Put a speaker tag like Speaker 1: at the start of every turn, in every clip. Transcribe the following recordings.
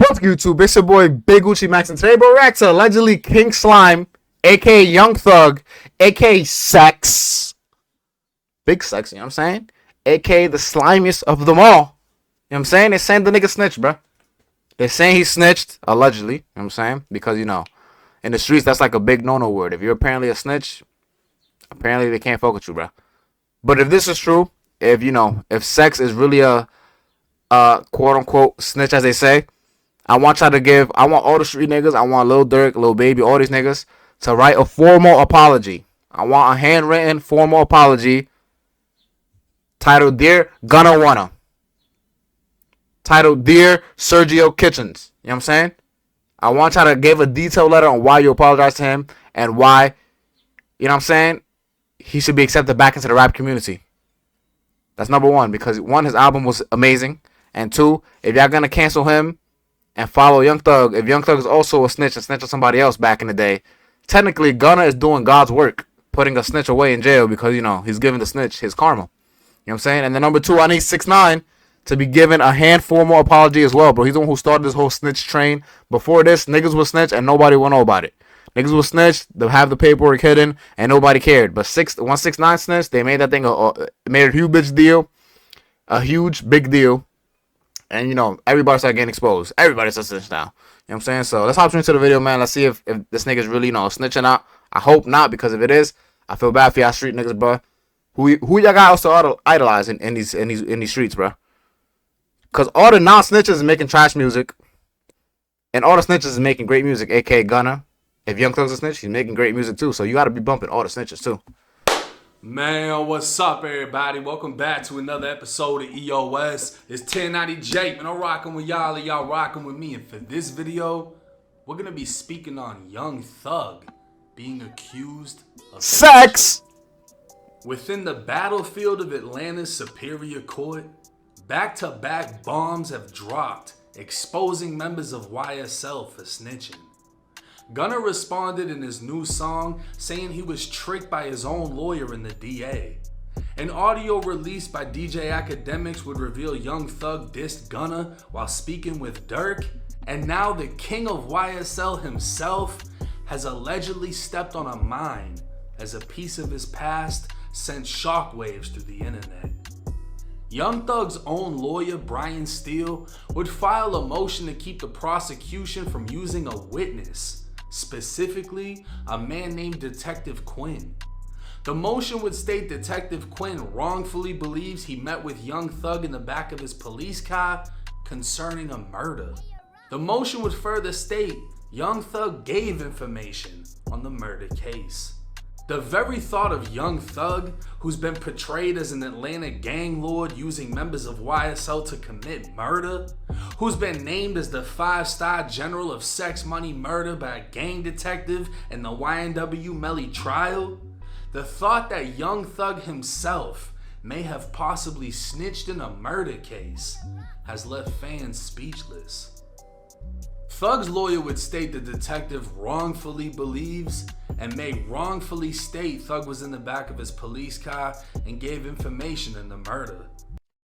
Speaker 1: What's good, YouTube? It's your boy Big Gucci Max, and today we're reacting to allegedly King Slime, aka Young Thug, aka Sex, Big Sex, you know what I'm saying? Aka the slimiest of them all. You know what I'm saying? They're saying the nigga snitched, bro. They're saying he snitched, allegedly, you know what I'm saying? Because, you know, in the streets, that's like a big no-no word. If you're apparently a snitch, apparently they can't fuck with you, bro. But if this is true, if Sex is really a quote-unquote snitch, as they say, I want all the street niggas, I want Lil Durk, Lil Baby, all these niggas to write a formal apology. I want a handwritten formal apology titled Dear Gunna Wanna. Titled Dear Sergio Kitchens. You know what I'm saying? I want y'all to give a detailed letter on why you apologize to him and why, you know what I'm saying, he should be accepted back into the rap community. That's number one, because one, his album was amazing. And two, if y'all gonna cancel him and follow Young Thug, if Young Thug is also a snitch and snitch on somebody else back in the day, technically Gunna is doing God's work, putting a snitch away in jail because, you know, he's giving the snitch his karma. You know what I'm saying? And then number two, I need 6ix9ine to be given a hand formal apology as well, bro. He's the one who started this whole snitch train. Before this, niggas would snitch and nobody would know about it. Niggas would snitch, they'll have the paperwork hidden, and nobody cared. But once 6ix9ine snitched, they made that thing made a huge deal, a huge big deal. And, you know, everybody started getting exposed. Everybody's a snitch now. You know what I'm saying? So let's hop into the video, man. Let's see if this nigga's really, you know, snitching out. I hope not, because if it is, I feel bad for y'all street niggas, bro. Who y'all got also idolize in these streets, bro? Because all the non-snitches is making trash music. And all the snitches is making great music, a.k.a. Gunna. If Young Thug's a snitch, he's making great music too. So you got to be bumping all the snitches too.
Speaker 2: Man, what's up, everybody? Welcome back to another episode of EOS. It's 1090 Jake, man. I'm rocking with y'all, and y'all rocking with me. And for this video, we're gonna be speaking on Young Thug being accused of
Speaker 1: sex.
Speaker 2: Within the battlefield of Atlanta's Superior Court, back-to-back bombs have dropped, exposing members of YSL for snitching. Gunna responded in his new song saying he was tricked by his own lawyer and the DA. An audio released by DJ Academics would reveal Young Thug dissed Gunna while speaking with Durk, and now the king of YSL himself has allegedly stepped on a mine as a piece of his past sent shockwaves through the internet. Young Thug's own lawyer, Brian Steele, would file a motion to keep the prosecution from using a witness, specifically a man named Detective Quinn. The motion would state Detective Quinn wrongfully believes he met with Young Thug in the back of his police car concerning a murder. The motion would further state Young Thug gave information on the murder case. The very thought of Young Thug, who's been portrayed as an Atlanta gang lord using members of YSL to commit murder, who's been named as the 5-star general of sex, money, murder by a gang detective in the YNW Melly trial, the thought that Young Thug himself may have possibly snitched in a murder case has left fans speechless. Thug's lawyer would state the detective wrongfully believes and may wrongfully state Thug was in the back of his police car and gave information in the murder.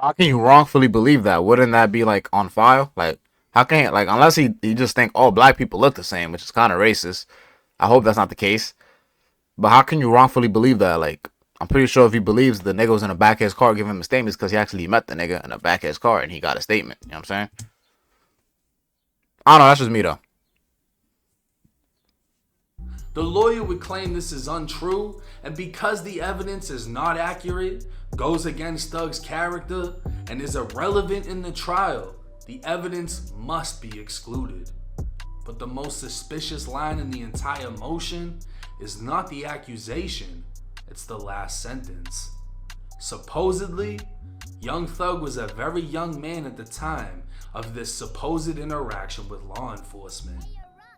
Speaker 1: How can you wrongfully believe that? Wouldn't that be like on file? Like, how can he, like, unless he just think all black people look the same, which is kind of racist. I hope that's not the case. But how can you wrongfully believe that? Like, I'm pretty sure if he believes the nigga was in the back of his car giving him a statement, it's because he actually met the nigga in the back of his car and he got a statement. You know what I'm saying? I don't know, that's just me though.
Speaker 2: The lawyer would claim this is untrue, and because the evidence is not accurate, goes against Thug's character, and is irrelevant in the trial, the evidence must be excluded. But the most suspicious line in the entire motion is not the accusation, it's the last sentence. Supposedly, Young Thug was a very young man at the time of this supposed interaction with law enforcement.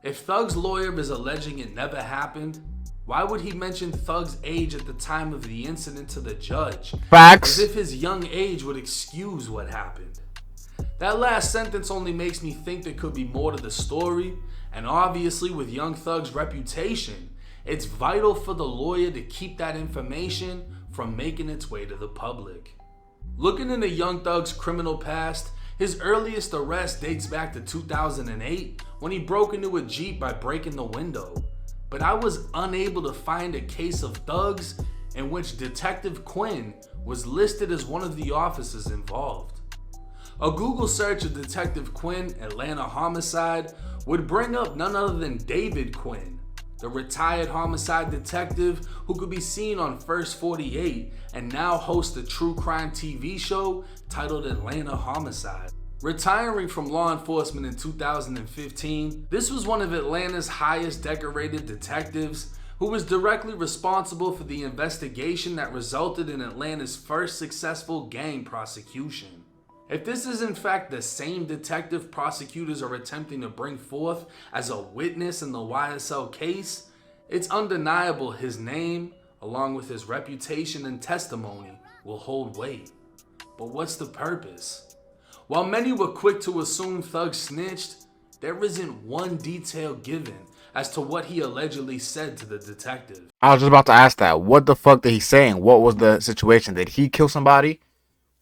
Speaker 2: If Thug's lawyer is alleging it never happened, why would he mention Thug's age at the time of the incident to the judge?
Speaker 1: Facts.
Speaker 2: As if his young age would excuse what happened. That last sentence only makes me think there could be more to the story, and obviously with Young Thug's reputation, it's vital for the lawyer to keep that information from making its way to the public. Looking into Young Thug's criminal past, His earliest arrest dates back to 2008 when he broke into a Jeep by breaking the window. But I was unable to find a case of thugs in which Detective Quinn was listed as one of the officers involved. A Google search of Detective Quinn Atlanta homicide would bring up none other than David Quinn, the retired homicide detective who could be seen on First 48 and now hosts a true crime TV show titled Atlanta Homicide. Retiring from law enforcement in 2015, this was one of Atlanta's highest decorated detectives who was directly responsible for the investigation that resulted in Atlanta's first successful gang prosecution. If this is in fact the same detective prosecutors are attempting to bring forth as a witness in the YSL case, it's undeniable his name, along with his reputation and testimony, will hold weight. But what's the purpose? While many were quick to assume Thug snitched, there isn't one detail given as to what he allegedly said to the detective.
Speaker 1: I was just about to ask that. What the fuck did he say? What was the situation? Did he kill somebody?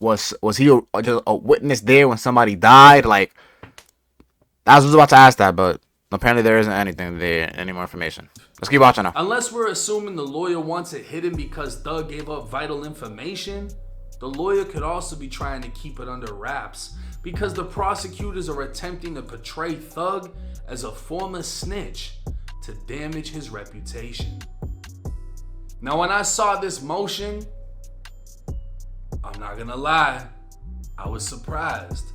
Speaker 1: Was he just a witness there when somebody died? Like, I was just about to ask that, but apparently there isn't anything there, any more information. Let's keep watching now.
Speaker 2: Unless we're assuming the lawyer wants it hidden because Thug gave up vital information, the lawyer could also be trying to keep it under wraps because the prosecutors are attempting to portray Thug as a former snitch to damage his reputation. Now, when I saw this motion, I'm not gonna lie, I was surprised.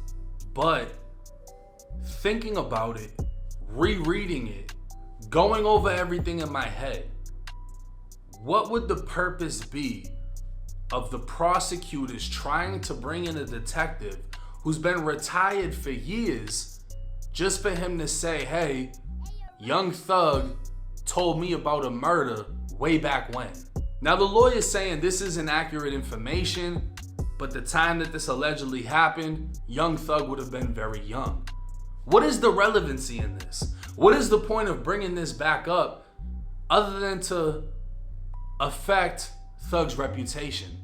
Speaker 2: But thinking about it, rereading it, going over everything in my head, what would the purpose be of the prosecutors trying to bring in a detective who's been retired for years just for him to say, hey, young Thug told me about a murder way back when? Now, the lawyer's saying this isn't accurate information, but the time that this allegedly happened, young Thug would have been very young. What is the relevancy in this? What is the point of bringing this back up other than to affect Thug's reputation?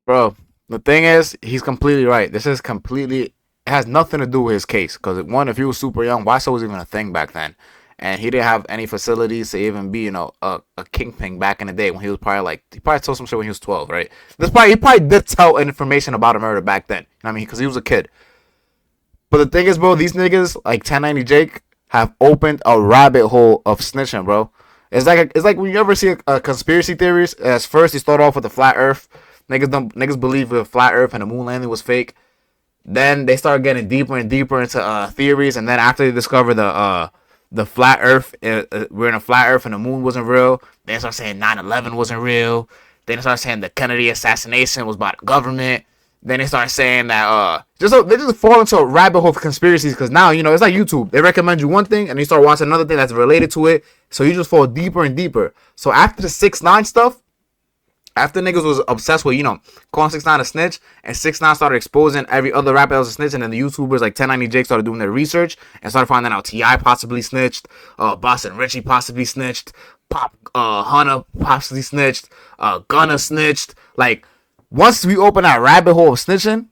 Speaker 1: Bro, the thing is, he's completely right. This is completely, it has nothing to do with his case. Because, one, if he was super young, YSL was even a thing back then. And he didn't have any facilities to even be, a kingpin back in the day when he was probably he probably told some shit when he was 12, right? He probably did tell information about a murder back then. You know what I mean? Because he was a kid. But the thing is, bro, these niggas, like 1090 Jake, have opened a rabbit hole of snitching, bro. It's like when you ever see a conspiracy theories, as first you start off with the flat earth. Niggas believe the flat earth and the moon landing was fake. Then they start getting deeper and deeper into theories, and then after they discover the flat earth, we're in a flat earth and the moon wasn't real, they start saying 9/11 wasn't real. Then they start saying the Kennedy assassination was by the government. Then they start saying that they just fall into a rabbit hole of conspiracies because now, it's like YouTube. They recommend you one thing and you start watching another thing that's related to it. So you just fall deeper and deeper. So after the 6ix9ine stuff, after niggas was obsessed with, calling 6ix9ine a snitch, and 6ix9ine started exposing every other rapper that was a snitch, and then the YouTubers like 1090 Jake started doing their research and started finding out T.I. possibly snitched, Boss and Richie possibly snitched, Hunter possibly snitched, Gunna snitched. Like, once we open that rabbit hole of snitching,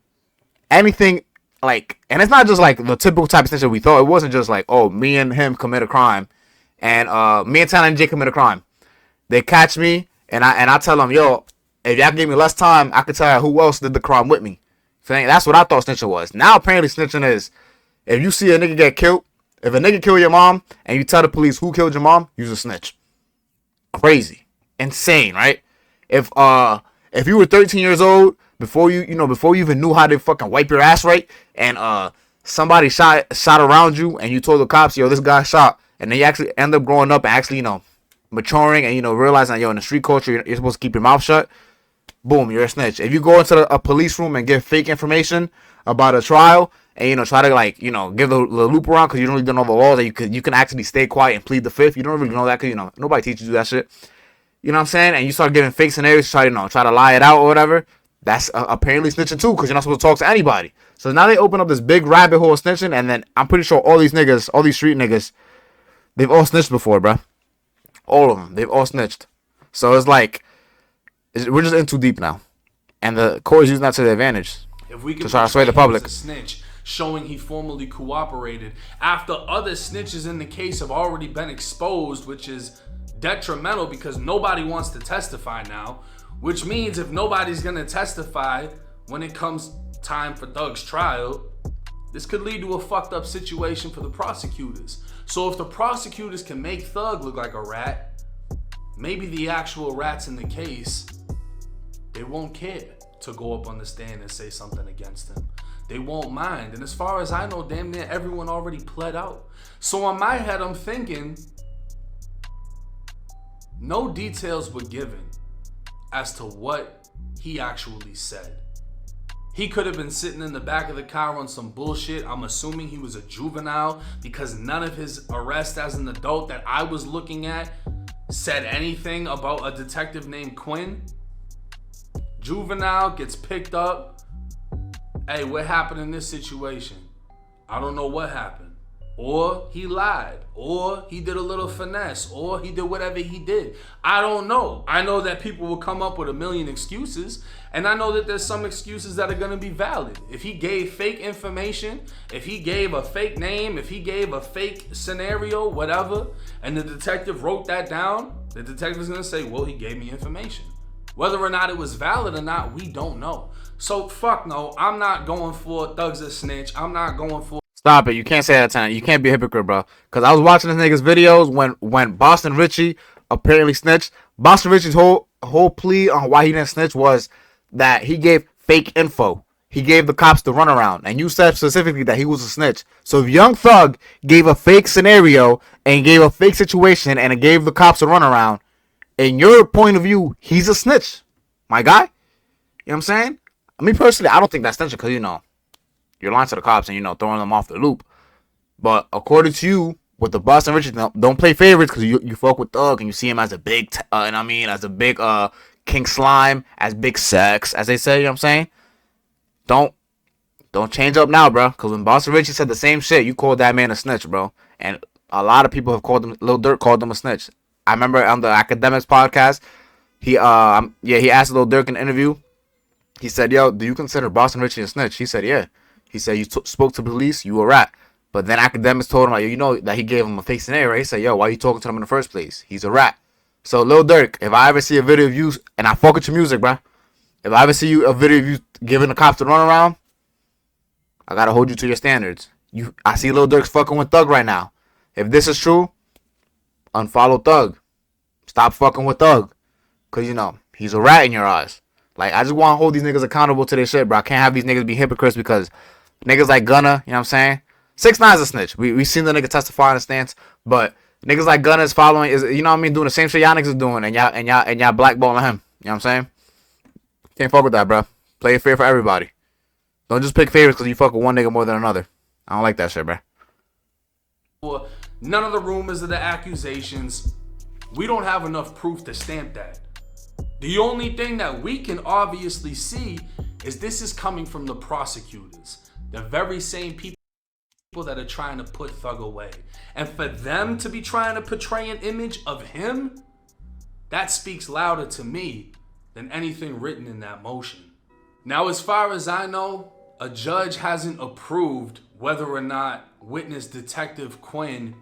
Speaker 1: anything, and it's not just like the typical type of snitching we thought. It wasn't just like, oh, me and him commit a crime, and me and 1090 Jake commit a crime. They catch me, and I tell them, yo, if y'all give me less time, I can tell you who else did the crime with me. That's what I thought snitching was. Now apparently snitching is, if you see a nigga get killed, if a nigga kill your mom and you tell the police who killed your mom, you're a snitch. Crazy, insane, right? If you were 13 years old before you even knew how to fucking wipe your ass right, and somebody shot around you and you told the cops, yo, this guy shot, and then you actually end up growing up and actually maturing and realizing that, in the street culture you're supposed to keep your mouth shut, boom, you're a snitch. If you go into a police room and give fake information about a trial and try to give the loop around because you don't really know the laws, that you can actually stay quiet and plead the fifth, you don't really know that because nobody teaches you that shit. You know what I'm saying? And you start giving fake scenarios to try to lie it out or whatever. That's apparently snitching too, because you're not supposed to talk to anybody. So now they open up this big rabbit hole of snitching, and then I'm pretty sure all these niggas, all these street niggas, they've all snitched before, bruh. All of them. They've all snitched. So it's like, we're just in too deep now. And the court is using that to their advantage.
Speaker 2: If we can
Speaker 1: to try to sway the public.
Speaker 2: Snitch, showing he formally cooperated after other snitches in the case have already been exposed, which is detrimental because nobody wants to testify now, which means if nobody's going to testify when it comes time for Thug's trial, this could lead to a fucked up situation for the prosecutors. So if the prosecutors can make Thug look like a rat, maybe the actual rats in the case, they won't care to go up on the stand and say something against him. They won't mind. And as far as I know, damn near everyone already pled out. So in my head, I'm thinking, no details were given as to what he actually said. He could have been sitting in the back of the car on some bullshit. I'm assuming he was a juvenile because none of his arrest as an adult that I was looking at said anything about a detective named Quinn. Juvenile gets picked up. Hey, what happened in this situation? I don't know what happened. Or he lied, or he did a little finesse, or he did whatever he did. I don't know. I know that people will come up with a million excuses, and I know that there's some excuses that are going to be valid. If he gave fake information, if he gave a fake name, if he gave a fake scenario, whatever, and the detective wrote that down, the detective's going to say, well, he gave me information. Whether or not it was valid or not, we don't know. So fuck no, I'm not going for Thug's a snitch. I'm not going for...
Speaker 1: Stop it. You can't say that tonight. You can't be a hypocrite, bro. Because I was watching this nigga's videos when Boston Richie apparently snitched. Boston Richie's whole plea on why he didn't snitch was that he gave fake info. He gave the cops the runaround. And you said specifically that he was a snitch. So if Young Thug gave a fake scenario and gave a fake situation and it gave the cops a runaround, in your point of view, he's a snitch, my guy. You know what I'm saying? Me personally, I don't think that's snitching because, you know, you're lying to the cops and, you know, throwing them off the loop. But according to you, with the Boston Richards, don't play favorites because you fuck with Thug and you see him as a big, as a big King Slime, as big sex, as they say, you know what I'm saying? Don't change up now, bro. Because when Boston Richie said the same shit, you called that man a snitch, bro. And a lot of people have called him, Lil Durk called him a snitch. I remember on the Academics podcast, he asked Lil Durk in an interview. He said, yo, do you consider Boston Richie a snitch? He said, yeah. He said, you spoke to police, you a rat. But then Academics told him, like, you know, that he gave him a fake scenario, right? He said, yo, why you talking to him in the first place? He's a rat. So, Lil Durk, if I ever see a video of you, and I fuck with your music, bro. If I ever see a video of you giving the cops the runaround, I gotta hold you to your standards. I see Lil Durk's fucking with Thug right now. If this is true, unfollow Thug. Stop fucking with Thug. Because, you know, he's a rat in your eyes. Like, I just want to hold these niggas accountable to their shit, bro. I can't have these niggas be hypocrites because niggas like Gunna, you know what I'm saying? 6ix9ine's a snitch. We seen the nigga testify in the stance, but niggas like Gunna is following, you know what I mean, doing the same shit y'all niggas is doing, and y'all blackballing him. You know what I'm saying? Can't fuck with that, bro. Play it fair for everybody. Don't just pick favorites because you fuck with one nigga more than another. I don't like that shit, bro.
Speaker 2: For none of the rumors or the accusations, we don't have enough proof to stamp that. The only thing that we can obviously see is this is coming from the prosecutors, the very same people that are trying to put Thug away. And for them to be trying to portray an image of him, that speaks louder to me than anything written in that motion. Now, as far as I know, a judge hasn't approved whether or not witness Detective Quinn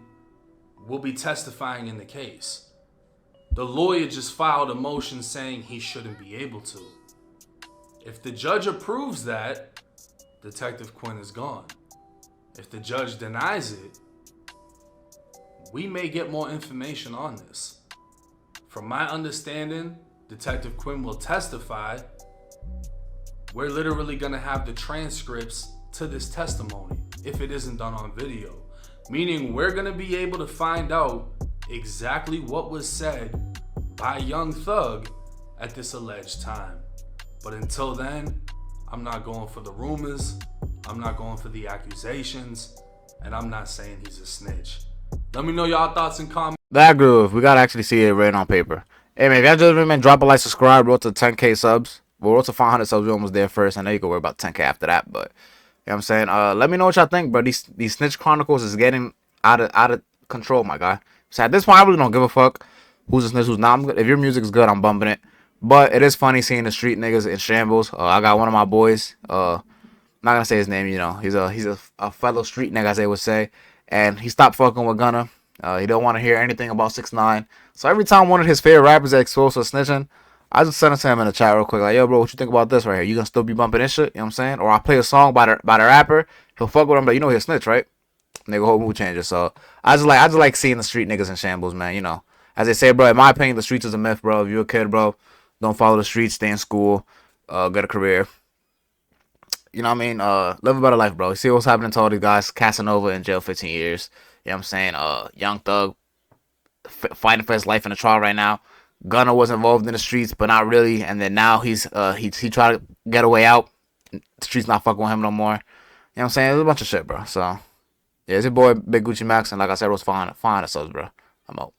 Speaker 2: will be testifying in the case. The lawyer just filed a motion saying he shouldn't be able to. If the judge approves that, Detective Quinn is gone. If the judge denies it, we may get more information on this. From my understanding, Detective Quinn will testify. We're literally gonna have the transcripts to this testimony if it isn't done on video. Meaning we're gonna be able to find out exactly what was said by Young Thug at this alleged time. But until then, I'm not going for the rumors, I'm not going for the accusations, and I'm not saying he's a snitch. Let me know y'all thoughts and comments.
Speaker 1: That groove, we gotta actually see it written on paper. Hey man, if y'all just man, drop a like, subscribe, roll to 10K subs. We'll roll to 500 subs, we almost there first. I know you can worry about 10K after that, but you know what I'm saying? Let me know what y'all think, bro. These Snitch Chronicles is getting out of control, my guy. So at this point, I really don't give a fuck who's a snitch, who's not. If your music is good, I'm bumping it. But it is funny seeing the street niggas in shambles. I got one of my boys, not gonna say his name. You know, he's a fellow street nigga, as they would say, and he stopped fucking with Gunna. He don't want to hear anything about 6ix9ine. So every time one of his favorite rappers is exposed for snitching, I just send it to him in the chat real quick, like, yo, bro, what you think about this right here? You gonna still be bumping this shit? You know what I'm saying? Or I play a song by the rapper, he'll fuck with him, but you know he'll snitch, right? Nigga, whole mood changes. So I just like seeing the street niggas in shambles, man. You know, as they say, bro. In my opinion, the streets is a myth, bro. If you're a kid, bro, don't follow the streets. Stay in school. Get a career. You know what I mean? Live a better life, bro. You see what's happening to all these guys? Casanova in jail 15 years. You know what I'm saying? Young Thug fighting for his life in the trial right now. Gunna was involved in the streets, but not really. And then now he tried to get a way out. The streets not fucking with him no more. You know what I'm saying? There's a bunch of shit, bro. So yeah, it's your boy Big Gucci Max, and like I said, it was fine ourselves, bro. I'm out.